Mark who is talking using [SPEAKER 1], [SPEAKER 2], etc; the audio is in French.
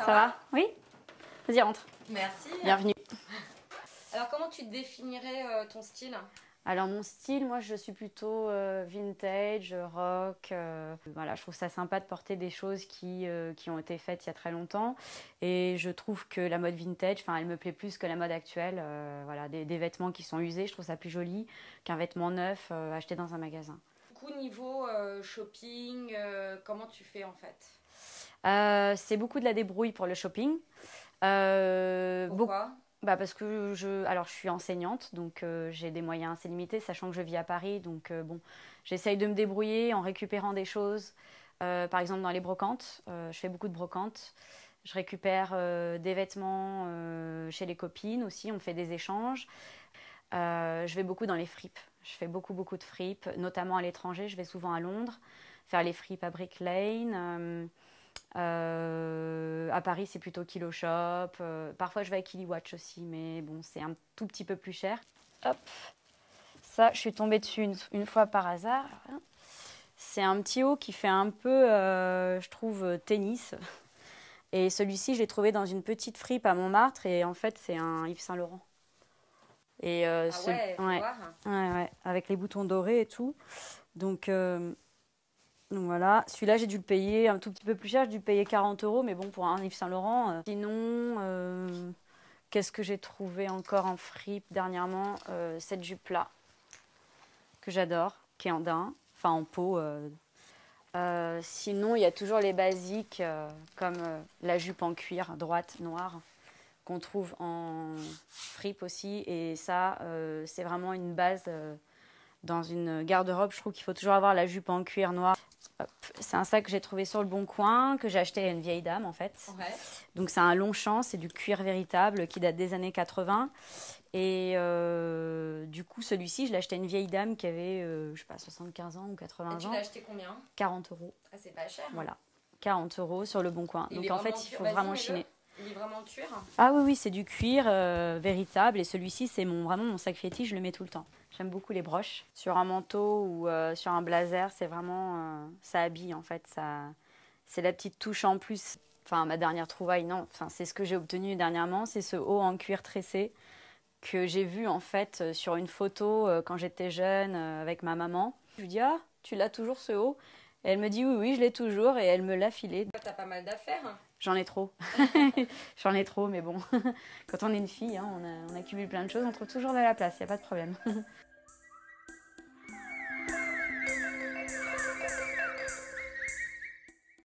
[SPEAKER 1] Ça va? Oui? Vas-y, rentre.
[SPEAKER 2] Merci.
[SPEAKER 1] Bienvenue.
[SPEAKER 2] Alors, comment tu définirais ton style?
[SPEAKER 1] Alors, mon style, moi, je suis plutôt vintage, rock. Voilà, je trouve ça sympa de porter des choses qui ont été faites il y a très longtemps. Et je trouve que la mode vintage, enfin, elle me plaît plus que la mode actuelle. Voilà, des vêtements qui sont usés, je trouve ça plus joli qu'un vêtement neuf acheté dans un magasin.
[SPEAKER 2] Du coup, niveau shopping, comment tu fais en fait?
[SPEAKER 1] C'est beaucoup de la débrouille pour le shopping.
[SPEAKER 2] Pourquoi?
[SPEAKER 1] Parce que alors je suis enseignante, donc j'ai des moyens assez limités, sachant que je vis à Paris. Donc bon, j'essaye de me débrouiller en récupérant des choses. Par exemple, dans les brocantes, je fais beaucoup de brocantes. Je récupère des vêtements chez les copines aussi, on fait des échanges. Je vais beaucoup dans les fripes. Je fais beaucoup de fripes, notamment à l'étranger. Je vais souvent à Londres, faire les fripes à Brick Lane. À Paris, c'est plutôt Kilo Shop. Parfois, je vais à Kiliwatch aussi, mais bon, c'est un tout petit peu plus cher. Hop, ça, je suis tombée dessus une fois par hasard. C'est un petit haut qui fait un peu, je trouve, tennis. Et celui-ci, je l'ai trouvé dans une petite fripe à Montmartre. Et en fait, c'est un Yves Saint Laurent. Et
[SPEAKER 2] Ah ouais, faut voir.
[SPEAKER 1] ouais, avec les boutons dorés et tout. Donc voilà, celui-là j'ai dû le payer un tout petit peu plus cher, j'ai dû le payer 40 euros, mais bon pour un Yves Saint Laurent. Sinon, qu'est-ce que j'ai trouvé encore en fripe dernièrement? Cette jupe-là, que j'adore, qui est en daim, enfin en peau. Sinon, il y a toujours les basiques, comme la jupe en cuir droite, noire, qu'on trouve en fripe aussi. Et ça, c'est vraiment une base dans une garde-robe. Je trouve qu'il faut toujours avoir la jupe en cuir noir. C'est un sac que j'ai trouvé sur le Bon Coin, que j'ai acheté à une vieille dame en fait.
[SPEAKER 2] Ouais.
[SPEAKER 1] Donc c'est un Longchamp, c'est du cuir véritable qui date des années 80. Et du coup, celui-ci, je l'ai acheté à une vieille dame qui avait, je sais pas, 75 ans ou 80
[SPEAKER 2] Et tu
[SPEAKER 1] ans.
[SPEAKER 2] l'as acheté combien?
[SPEAKER 1] 40 euros.
[SPEAKER 2] Ah, c'est pas cher.
[SPEAKER 1] Voilà, 40 euros sur le Bon Coin.
[SPEAKER 2] Il
[SPEAKER 1] Donc
[SPEAKER 2] est
[SPEAKER 1] en
[SPEAKER 2] vraiment
[SPEAKER 1] fait, il
[SPEAKER 2] cuir.
[SPEAKER 1] faut
[SPEAKER 2] Vas-y,
[SPEAKER 1] vraiment
[SPEAKER 2] mets-le.
[SPEAKER 1] chiner.
[SPEAKER 2] Il est vraiment cuir.
[SPEAKER 1] Ah oui, oui, c'est du cuir véritable. Et celui-ci, c'est vraiment mon sac fétiche, je le mets tout le temps. J'aime beaucoup les broches. Sur un manteau ou sur un blazer, c'est vraiment... ça habille en fait. C'est la petite touche en plus. Enfin, ma dernière trouvaille, non. Enfin, c'est ce que j'ai obtenu dernièrement. C'est ce haut en cuir tressé que j'ai vu en fait sur une photo quand j'étais jeune avec ma maman. Je lui dis, ah, tu l'as toujours ce haut? Et elle me dit, oui, oui, je l'ai toujours. Et elle me l'a filé.
[SPEAKER 2] T'as pas mal d'affaires.
[SPEAKER 1] J'en ai trop. J'en ai trop, mais bon, quand on est une fille, hein, on accumule plein de choses, on trouve toujours de la place, il n'y a pas de problème.